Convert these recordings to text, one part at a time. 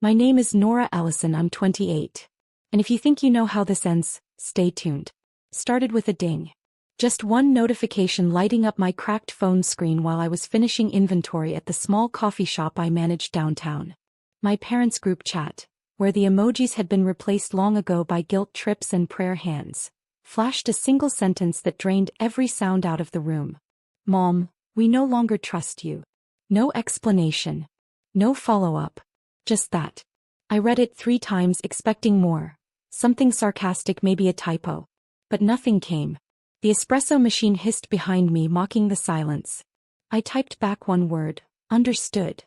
My name is Nora Ellison, I'm 28. And if you think you know how this ends, stay tuned. Started with a ding. Just one notification lighting up my cracked phone screen while I was finishing inventory at the small coffee shop I managed downtown. My parents' group chat, where the emojis had been replaced long ago by guilt trips and prayer hands, flashed a single sentence that drained every sound out of the room. Mom, we no longer trust you. No explanation. No follow-up. Just that. I read it 3 times expecting more. Something sarcastic, maybe a typo. But nothing came. The espresso machine hissed behind me, mocking the silence. I typed back one word, understood.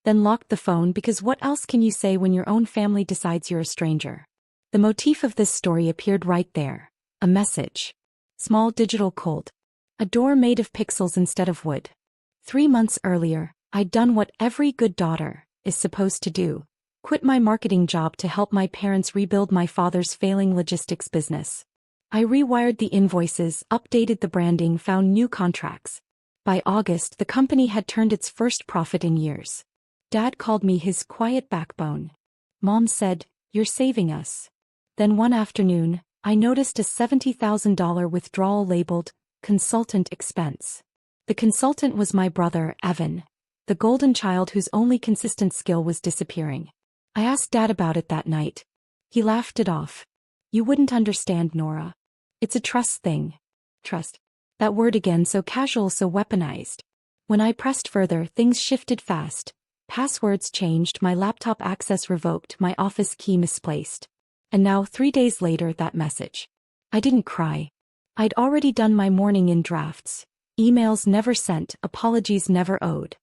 Then locked the phone because what else can you say when your own family decides you're a stranger? The motif of this story appeared right there. A message. Small digital code. A door made of pixels instead of wood. 3 months earlier, I'd done what every good daughter is supposed to do. Quit my marketing job to help my parents rebuild my father's failing logistics business. I rewired the invoices, updated the branding, found new contracts. By August, the company had turned its first profit in years. Dad called me his quiet backbone. Mom said, "You're saving us." Then one afternoon, I noticed a $70,000 withdrawal labeled consultant expense. The consultant was my brother, Evan, the golden child whose only consistent skill was disappearing. I asked Dad about it that night. He laughed it off. "You wouldn't understand, Nora. It's a trust thing." Trust. That word again, so casual, so weaponized. When I pressed further, things shifted fast. Passwords changed, my laptop access revoked, my office key misplaced. And now, 3 days later, that message. I didn't cry. I'd already done my morning in drafts. Emails never sent, apologies never owed.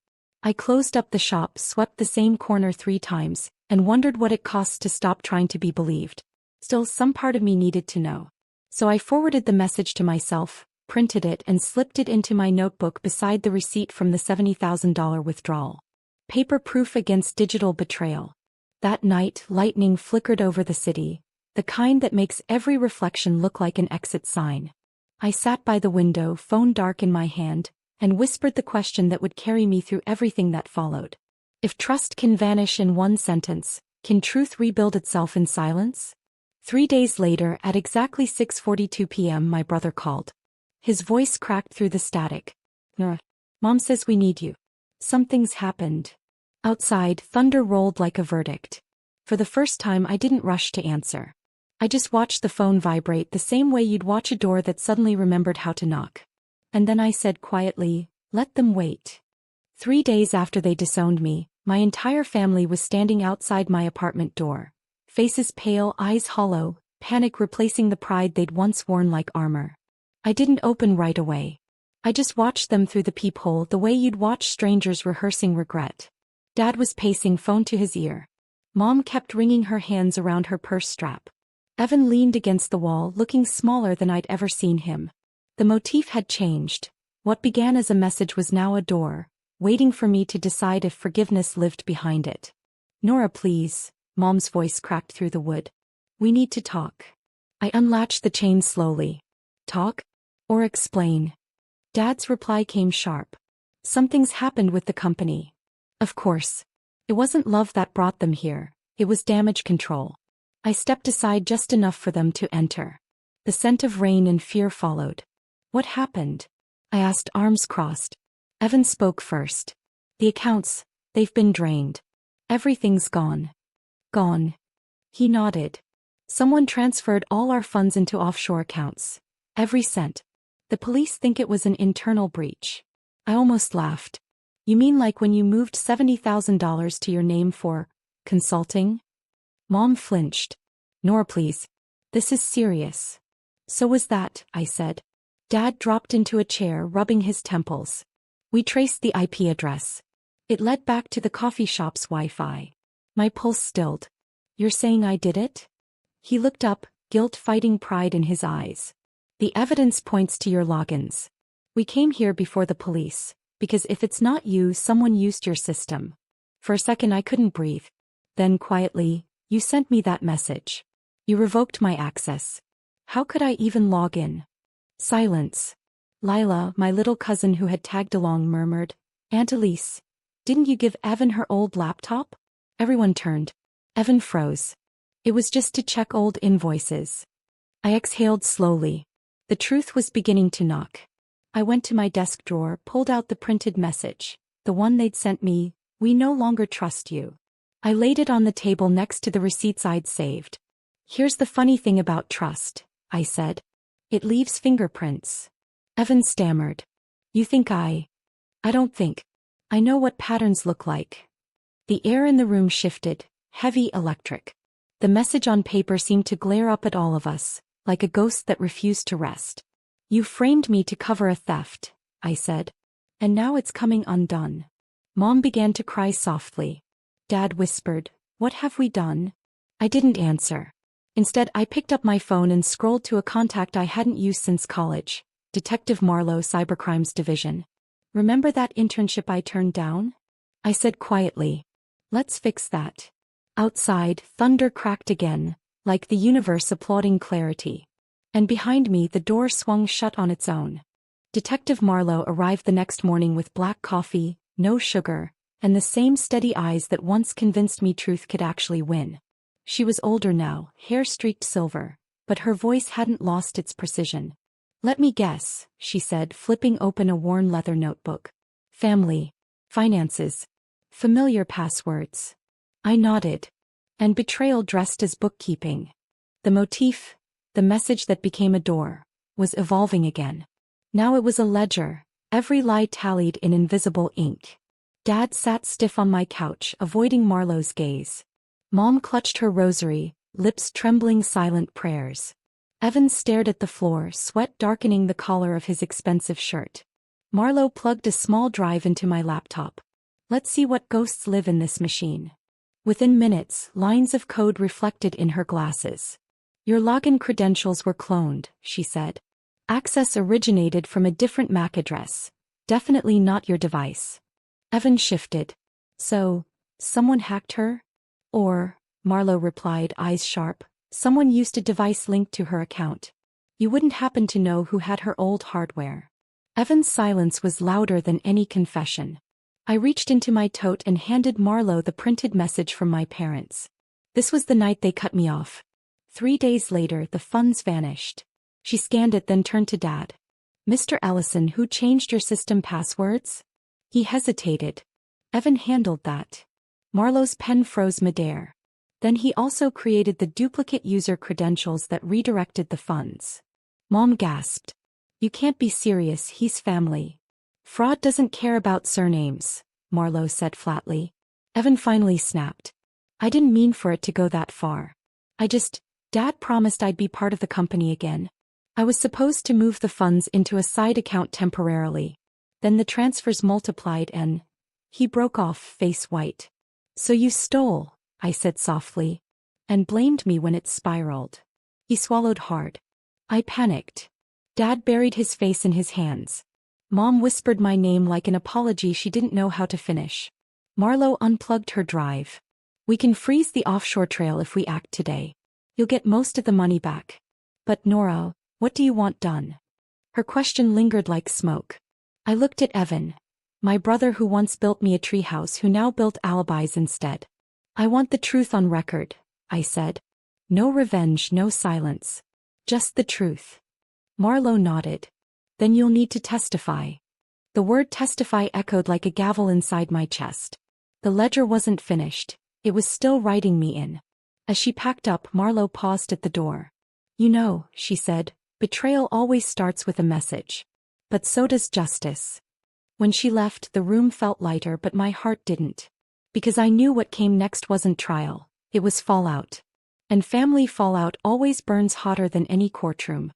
I closed up the shop, swept the same corner 3 times, and wondered what it costs to stop trying to be believed. Still, some part of me needed to know. So I forwarded the message to myself, printed it, and slipped it into my notebook beside the receipt from the $70,000 withdrawal. Paper-proof against digital betrayal. That night, lightning flickered over the city, the kind that makes every reflection look like an exit sign. I sat by the window, phone dark in my hand, and whispered the question that would carry me through everything that followed. If trust can vanish in one sentence, can truth rebuild itself in silence? 3 days later, at exactly 6:42 p.m., my brother called. His voice cracked through the static. "Nora, Mom says we need you. Something's happened." Outside, thunder rolled like a verdict. For the first time, I didn't rush to answer. I just watched the phone vibrate the same way you'd watch a door that suddenly remembered how to knock. And then I said quietly, "Let them wait." 3 days after they disowned me, my entire family was standing outside my apartment door. Faces pale, eyes hollow, panic replacing the pride they'd once worn like armor. I didn't open right away. I just watched them through the peephole the way you'd watch strangers rehearsing regret. Dad was pacing, phone to his ear. Mom kept wringing her hands around her purse strap. Evan leaned against the wall, looking smaller than I'd ever seen him. The motif had changed. What began as a message was now a door, waiting for me to decide if forgiveness lived behind it. "Nora, please," Mom's voice cracked through the wood. "We need to talk." I unlatched the chain slowly. "Talk? Or explain?" Dad's reply came sharp. "Something's happened with the company." Of course. It wasn't love that brought them here, it was damage control. I stepped aside just enough for them to enter. The scent of rain and fear followed. "What happened?" I asked, arms crossed. Evan spoke first. "The accounts, they've been drained. Everything's gone." "Gone?" He nodded. "Someone transferred all our funds into offshore accounts. Every cent. The police think it was an internal breach." I almost laughed. "You mean like when you moved $70,000 to your name for consulting?" Mom flinched. "Nora, please. This is serious." "So was that," I said. Dad dropped into a chair, rubbing his temples. We traced the IP address. It led back to the coffee shop's Wi-Fi. My pulse stilled. "You're saying I did it?" He looked up, guilt fighting pride in his eyes. "The evidence points to your logins. We came here before the police, because if it's not you, someone used your system." For a second I couldn't breathe. Then quietly, "You sent me that message. You revoked my access. How could I even log in?" Silence. Lila, my little cousin who had tagged along, murmured, "Aunt Elise, didn't you give Evan her old laptop?" Everyone turned. Evan froze. It was just to check old invoices. I exhaled slowly. The truth was beginning to knock. I went to my desk drawer, pulled out the printed message, the one they'd sent me, "We no longer trust you." I laid it on the table next to the receipts I'd saved. "Here's the funny thing about trust," I said. "It leaves fingerprints." Evan stammered. "You think I don't think. I know what patterns look like." The air in the room shifted, heavy, electric. The message on paper seemed to glare up at all of us, like a ghost that refused to rest. "You framed me to cover a theft," I said. "And now it's coming undone." Mom began to cry softly. Dad whispered, "What have we done?" I didn't answer. Instead, I picked up my phone and scrolled to a contact I hadn't used since college, Detective Marlowe, Cybercrimes Division. "Remember that internship I turned down?" I said quietly. "Let's fix that." Outside, thunder cracked again, like the universe applauding clarity. And behind me, the door swung shut on its own. Detective Marlowe arrived the next morning with black coffee, no sugar, and the same steady eyes that once convinced me truth could actually win. She was older now, hair streaked silver, but her voice hadn't lost its precision. "Let me guess," she said, flipping open a worn leather notebook. "Family. Finances. Familiar passwords." I nodded. And betrayal dressed as bookkeeping. The motif, the message that became a door, was evolving again. Now it was a ledger, every lie tallied in invisible ink. Dad sat stiff on my couch, avoiding Marlowe's gaze. Mom clutched her rosary, lips trembling silent prayers. Evan stared at the floor, sweat darkening the collar of his expensive shirt. Marlowe plugged a small drive into my laptop. "Let's see what ghosts live in this machine." Within minutes, lines of code reflected in her glasses. "Your login credentials were cloned," she said. "Access originated from a different MAC address. Definitely not your device." Evan shifted. "So, someone hacked her?" "Or," Marlowe replied, eyes sharp, "someone used a device linked to her account. You wouldn't happen to know who had her old hardware." Evan's silence was louder than any confession. I reached into my tote and handed Marlowe the printed message from my parents. This was the night they cut me off. 3 days later, the funds vanished. She scanned it, then turned to Dad. "Mr. Ellison, who changed your system passwords?" He hesitated. "Evan handled that." Marlowe's pen froze midair. "Then he also created the duplicate user credentials that redirected the funds." Mom gasped. "You can't be serious, he's family." "Fraud doesn't care about surnames," Marlowe said flatly. Evan finally snapped. "I didn't mean for it to go that far. Dad promised I'd be part of the company again. I was supposed to move the funds into a side account temporarily. Then the transfers multiplied and..." He broke off, face white. "So you stole," I said softly, "and blamed me when it spiraled." He swallowed hard. I panicked. Dad buried his face in his hands. Mom whispered my name like an apology she didn't know how to finish. Marlowe unplugged her drive. "We can freeze the offshore trail if we act today. You'll get most of the money back. But Nora, what do you want done?" Her question lingered like smoke. I looked at Evan. My brother who once built me a treehouse, who now built alibis instead. "I want the truth on record," I said. "No revenge, no silence. Just the truth." Marlowe nodded. "Then you'll need to testify." The word testify echoed like a gavel inside my chest. The ledger wasn't finished. It was still writing me in. As she packed up, Marlowe paused at the door. "You know," she said, "betrayal always starts with a message. But so does justice." When she left, the room felt lighter, but my heart didn't. Because I knew what came next wasn't trial, it was fallout. And family fallout always burns hotter than any courtroom.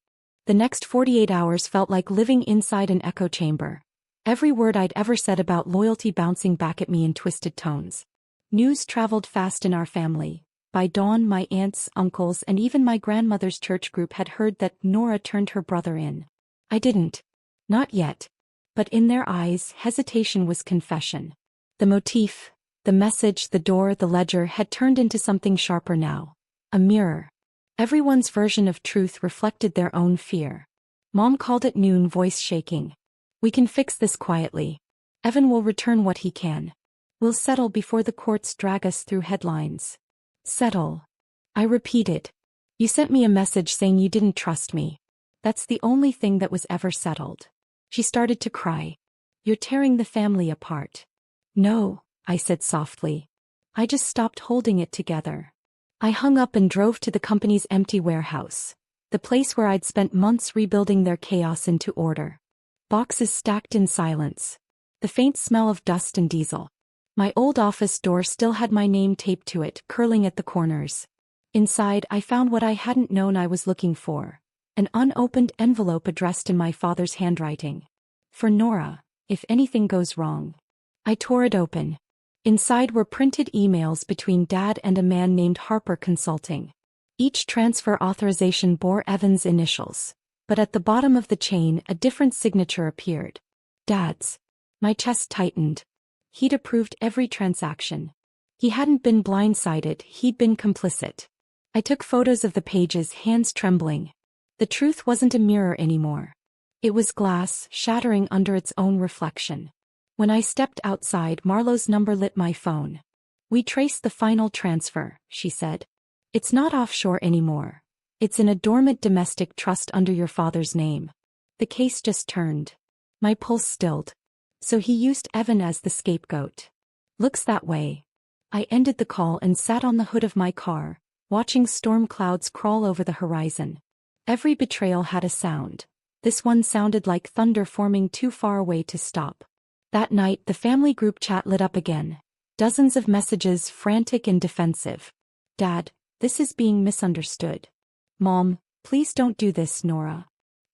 The next 48 hours felt like living inside an echo chamber. Every word I'd ever said about loyalty bouncing back at me in twisted tones. News traveled fast in our family. By dawn, my aunts, uncles, and even my grandmother's church group had heard that Nora turned her brother in. I didn't. Not yet. But in their eyes, hesitation was confession. The motif, the message, the door, the ledger had turned into something sharper now. A mirror. Everyone's version of truth reflected their own fear. Mom called at noon, voice shaking. "We can fix this quietly. Evan will return what he can. We'll settle before the courts drag us through headlines." Settle. I repeated. You sent me a message saying you didn't trust me. That's the only thing that was ever settled. She started to cry. You're tearing the family apart. No, I said softly. I just stopped holding it together. I hung up and drove to the company's empty warehouse, the place where I'd spent months rebuilding their chaos into order. Boxes stacked in silence. The faint smell of dust and diesel. My old office door still had my name taped to it, curling at the corners. Inside, I found what I hadn't known I was looking for. An unopened envelope addressed in my father's handwriting. For Nora, if anything goes wrong. I tore it open. Inside were printed emails between Dad and a man named Harper Consulting. Each transfer authorization bore Evan's initials, but at the bottom of the chain a different signature appeared. Dad's. My chest tightened. He'd approved every transaction. He hadn't been blindsided, he'd been complicit. I took photos of the pages, hands trembling. The truth wasn't a mirror anymore. It was glass, shattering under its own reflection. When I stepped outside, Marlowe's number lit my phone. We traced the final transfer, she said. It's not offshore anymore. It's in a dormant domestic trust under your father's name. The case just turned. My pulse stilled. So he used Evan as the scapegoat. Looks that way. I ended the call and sat on the hood of my car, watching storm clouds crawl over the horizon. Every betrayal had a sound. This one sounded like thunder forming too far away to stop. That night the family group chat lit up again. Dozens of messages, frantic and defensive. Dad, this is being misunderstood. Mom, please don't do this, Nora.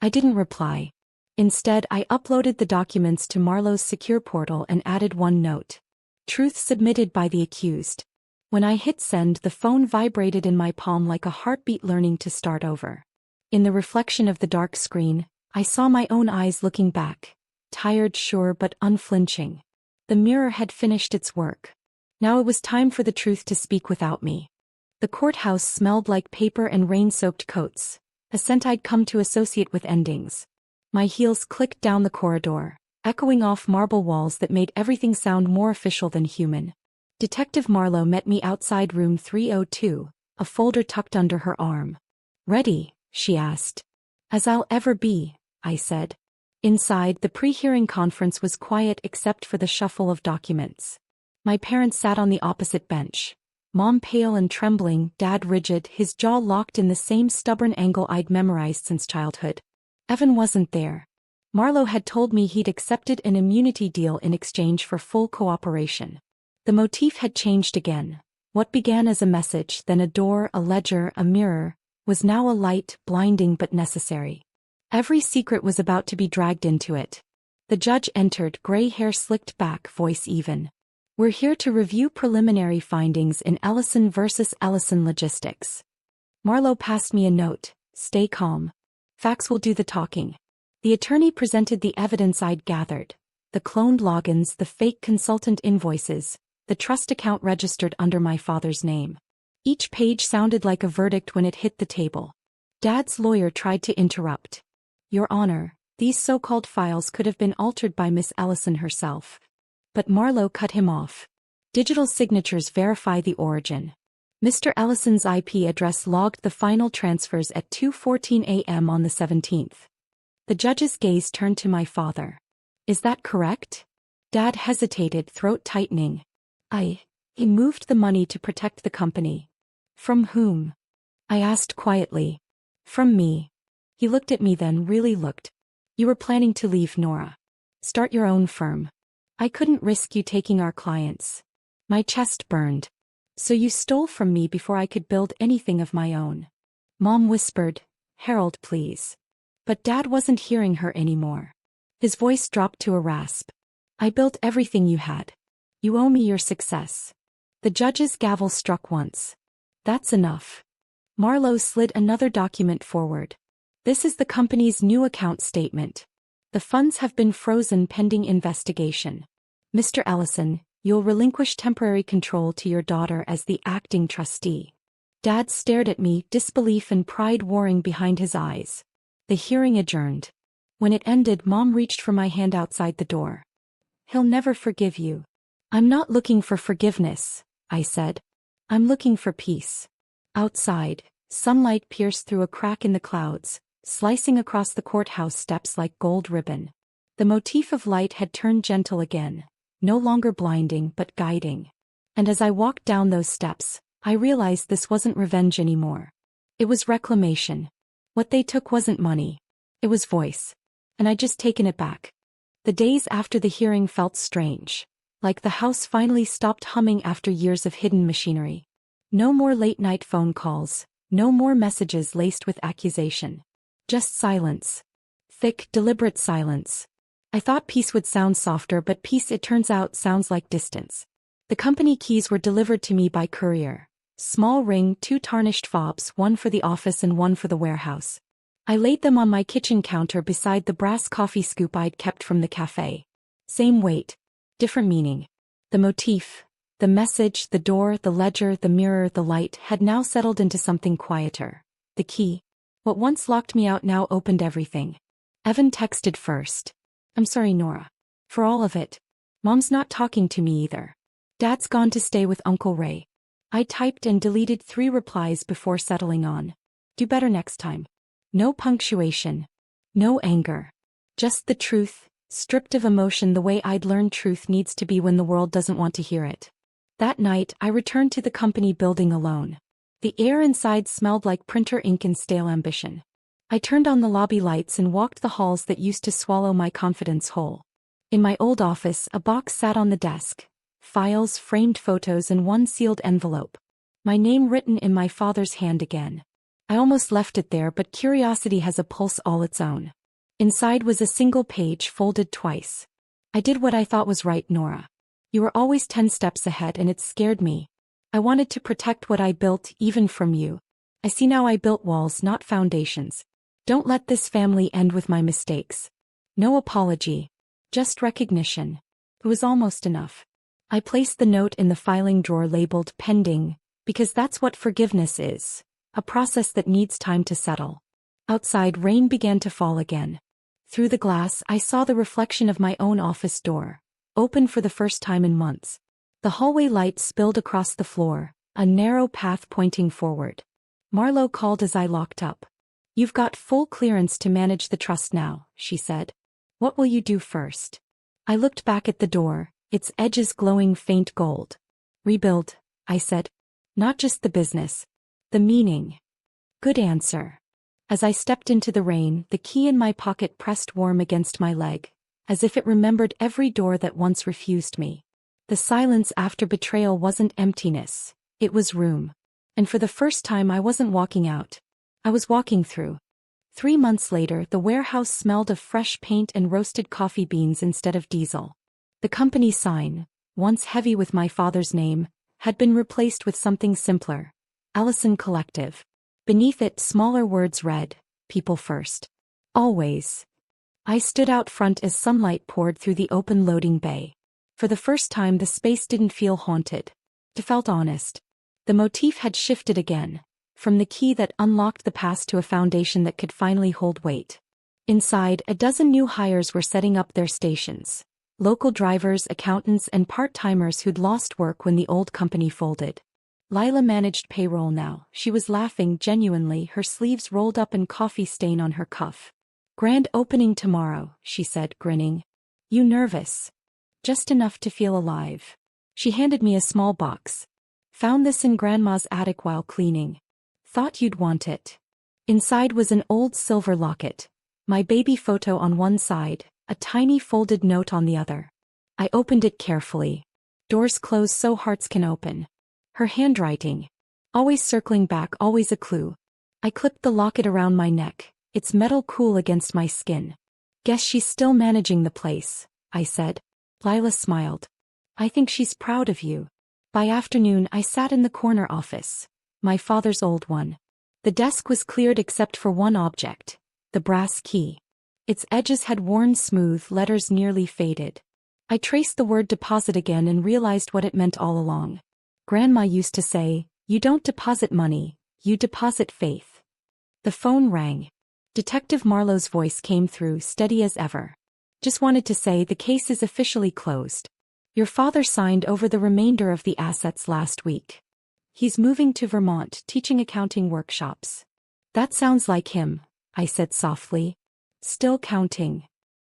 I didn't reply. Instead, I uploaded the documents to Marlowe's secure portal and added one note. Truth submitted by the accused. When I hit send, the phone vibrated in my palm like a heartbeat learning to start over. In the reflection of the dark screen, I saw my own eyes looking back. Tired, sure, but unflinching. The mirror had finished its work. Now it was time for the truth to speak without me. The courthouse smelled like paper and rain-soaked coats, a scent I'd come to associate with endings. My heels clicked down the corridor, echoing off marble walls that made everything sound more official than human. Detective Marlowe met me outside room 302, a folder tucked under her arm. Ready? She asked. As I'll ever be, I said. Inside, the pre-hearing conference was quiet except for the shuffle of documents. My parents sat on the opposite bench. Mom pale and trembling, Dad rigid, his jaw locked in the same stubborn angle I'd memorized since childhood. Evan wasn't there. Marlowe had told me he'd accepted an immunity deal in exchange for full cooperation. The motif had changed again. What began as a message, then a door, a ledger, a mirror, was now a light, blinding but necessary. Every secret was about to be dragged into it. The judge entered, gray hair slicked back, voice even. We're here to review preliminary findings in Ellison versus Ellison Logistics. Marlowe passed me a note. Stay calm. Facts will do the talking. The attorney presented the evidence I'd gathered. The cloned logins, the fake consultant invoices, the trust account registered under my father's name. Each page sounded like a verdict when it hit the table. Dad's lawyer tried to interrupt. Your Honor, these so-called files could have been altered by Miss Ellison herself. But Marlowe cut him off. Digital signatures verify the origin. Mr. Ellison's IP address logged the final transfers at 2:14 a.m. on the 17th. The judge's gaze turned to my father. Is that correct? Dad hesitated, throat tightening. He moved the money to protect the company. From whom? I asked quietly. From me. He looked at me then really looked. You were planning to leave, Nora. Start your own firm. I couldn't risk you taking our clients. My chest burned. So you stole from me before I could build anything of my own. Mom whispered, Harold, please. But Dad wasn't hearing her anymore. His voice dropped to a rasp. I built everything you had. You owe me your success. The judge's gavel struck once. That's enough. Marlowe slid another document forward. This is the company's new account statement. The funds have been frozen pending investigation. Mr. Ellison, you'll relinquish temporary control to your daughter as the acting trustee. Dad stared at me, disbelief and pride warring behind his eyes. The hearing adjourned. When it ended, Mom reached for my hand outside the door. He'll never forgive you. I'm not looking for forgiveness, I said. I'm looking for peace. Outside, sunlight pierced through a crack in the clouds, slicing across the courthouse steps like gold ribbon. The motif of light had turned gentle again, no longer blinding but guiding. And as I walked down those steps, I realized this wasn't revenge anymore. It was reclamation. What they took wasn't money. It was voice. And I'd just taken it back. The days after the hearing felt strange, like the house finally stopped humming after years of hidden machinery. No more late-night phone calls, no more messages laced with accusation. Just silence. Thick, deliberate silence. I thought peace would sound softer, but peace, it turns out, sounds like distance. The company keys were delivered to me by courier. Small ring, 2 tarnished fobs, one for the office and one for the warehouse. I laid them on my kitchen counter beside the brass coffee scoop I'd kept from the cafe. Same weight. Different meaning. The motif, the message, the door, the ledger, the mirror, the light had now settled into something quieter. The key. What once locked me out now opened everything. Evan texted first. I'm sorry, Nora. For all of it. Mom's not talking to me either. Dad's gone to stay with Uncle Ray. I typed and deleted 3 replies before settling on. Do better next time. No punctuation. No anger. Just the truth, stripped of emotion the way I'd learned truth needs to be when the world doesn't want to hear it. That night, I returned to the company building alone. The air inside smelled like printer ink and stale ambition. I turned on the lobby lights and walked the halls that used to swallow my confidence whole. In my old office, a box sat on the desk. Files, framed photos, and one sealed envelope. My name written in my father's hand again. I almost left it there, but curiosity has a pulse all its own. Inside was a single page folded twice. I did what I thought was right, Nora. You were always 10 steps ahead, and it scared me. I wanted to protect what I built, even from you. I see now I built walls, not foundations. Don't let this family end with my mistakes. No apology. Just recognition. It was almost enough. I placed the note in the filing drawer labeled pending, because that's what forgiveness is. A process that needs time to settle. Outside, rain began to fall again. Through the glass, I saw the reflection of my own office door, open for the first time in months. The hallway light spilled across the floor, a narrow path pointing forward. Marlo called as I locked up. You've got full clearance to manage the trust now, she said. What will you do first? I looked back at the door, its edges glowing faint gold. Rebuild, I said. Not just the business. The meaning. Good answer. As I stepped into the rain, the key in my pocket pressed warm against my leg, as if it remembered every door that once refused me. The silence after betrayal wasn't emptiness, it was room. And for the first time I wasn't walking out. I was walking through. 3 months later, the warehouse smelled of fresh paint and roasted coffee beans instead of diesel. The company sign, once heavy with my father's name, had been replaced with something simpler. Allison Collective. Beneath it, smaller words read, People First. Always. I stood out front as sunlight poured through the open loading bay. For the first time, the space didn't feel haunted. It felt honest. The motif had shifted again, from the key that unlocked the past to a foundation that could finally hold weight. Inside, a dozen new hires were setting up their stations. Local drivers, accountants, and part-timers who'd lost work when the old company folded. Lila managed payroll now. She was laughing genuinely, her sleeves rolled up and coffee stain on her cuff. Grand opening tomorrow, she said, grinning. You nervous? Just enough to feel alive. She handed me a small box. Found this in Grandma's attic while cleaning. Thought you'd want it. Inside was an old silver locket. My baby photo on one side, a tiny folded note on the other. I opened it carefully. Doors close so hearts can open. Her handwriting. Always circling back, always a clue. I clipped the locket around my neck, its metal cool against my skin. Guess she's still managing the place, I said. Lila smiled. I think she's proud of you. By afternoon, I sat in the corner office. My father's old one. The desk was cleared except for one object, the brass key. Its edges had worn smooth, letters nearly faded. I traced the word deposit again and realized what it meant all along. Grandma used to say, you don't deposit money, you deposit faith. The phone rang. Detective Marlowe's voice came through, steady as ever. Just wanted to say the case is officially closed. Your father signed over the remainder of the assets last week. He's moving to Vermont, teaching accounting workshops. That sounds like him, I said softly. Still counting.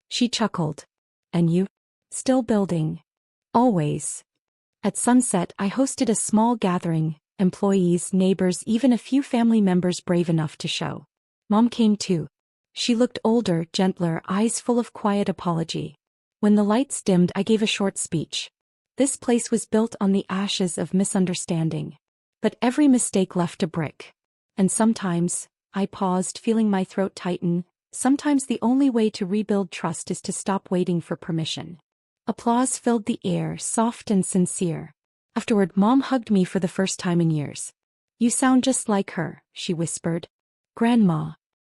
She chuckled. And you? Still building. Always. At sunset, I hosted a small gathering, employees, neighbors, even a few family members brave enough to show. Mom came too. She looked older, gentler, eyes full of quiet apology. When the lights dimmed, I gave a short speech. This place was built on the ashes of misunderstanding. But every mistake left a brick. And sometimes, I paused, feeling my throat tighten, sometimes the only way to rebuild trust is to stop waiting for permission. Applause filled the air, soft and sincere. Afterward, Mom hugged me for the first time in years. You sound just like her, she whispered. Grandma.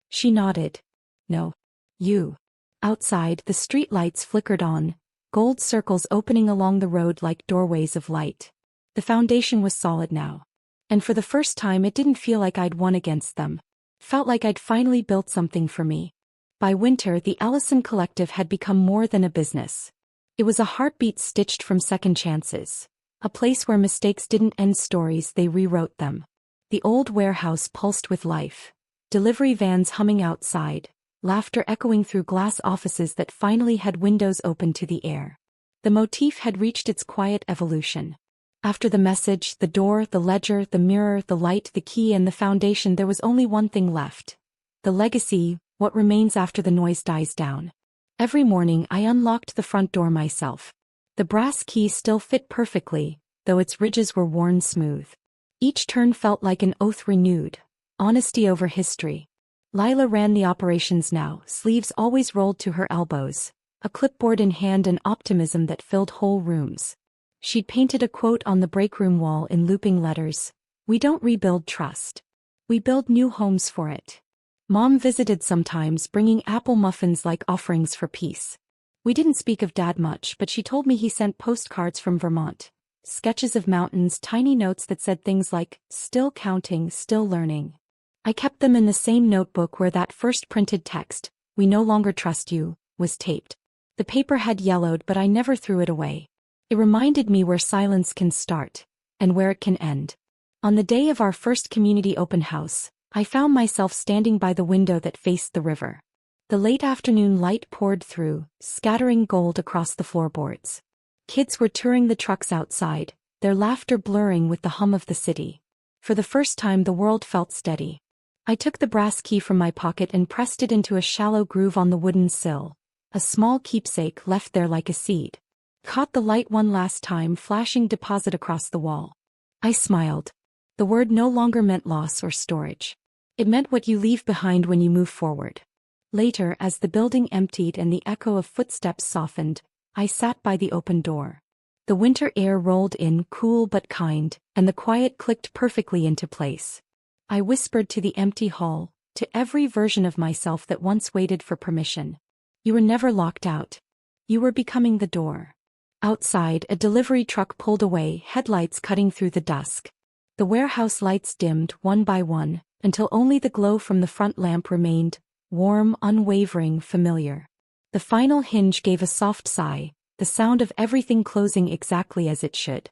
She nodded. No. You. Outside, the street lights flickered on, gold circles opening along the road like doorways of light. The foundation was solid now. And for the first time it didn't feel like I'd won against them. Felt like I'd finally built something for me. By winter, the Ellison Collective had become more than a business. It was a heartbeat stitched from second chances. A place where mistakes didn't end stories, they rewrote them. The old warehouse pulsed with life. Delivery vans humming outside, laughter echoing through glass offices that finally had windows open to the air. The motif had reached its quiet evolution. After the message, the door, the ledger, the mirror, the light, the key, and the foundation, there was only one thing left. The legacy, what remains after the noise dies down. Every morning I unlocked the front door myself. The brass key still fit perfectly, though its ridges were worn smooth. Each turn felt like an oath renewed. Honesty over history. Lila ran the operations now, sleeves always rolled to her elbows, a clipboard in hand and optimism that filled whole rooms. She'd painted a quote on the break room wall in looping letters. We don't rebuild trust. We build new homes for it. Mom visited sometimes, bringing apple muffins like offerings for peace. We didn't speak of Dad much, but she told me he sent postcards from Vermont. Sketches of mountains, tiny notes that said things like, still counting, still learning. I kept them in the same notebook where that first printed text, we no longer trust you, was taped. The paper had yellowed, but I never threw it away. It reminded me where silence can start, and where it can end. On the day of our first community open house, I found myself standing by the window that faced the river. The late afternoon light poured through, scattering gold across the floorboards. Kids were touring the trucks outside, their laughter blurring with the hum of the city. For the first time the world felt steady. I took the brass key from my pocket and pressed it into a shallow groove on the wooden sill, a small keepsake left there like a seed. Caught the light one last time, flashing deposit across the wall. I smiled. The word no longer meant loss or storage. It meant what you leave behind when you move forward. Later, as the building emptied and the echo of footsteps softened, I sat by the open door. The winter air rolled in, cool but kind, and the quiet clicked perfectly into place. I whispered to the empty hall, to every version of myself that once waited for permission. You were never locked out. You were becoming the door. Outside, a delivery truck pulled away, headlights cutting through the dusk. The warehouse lights dimmed one by one, until only the glow from the front lamp remained, warm, unwavering, familiar. The final hinge gave a soft sigh, the sound of everything closing exactly as it should.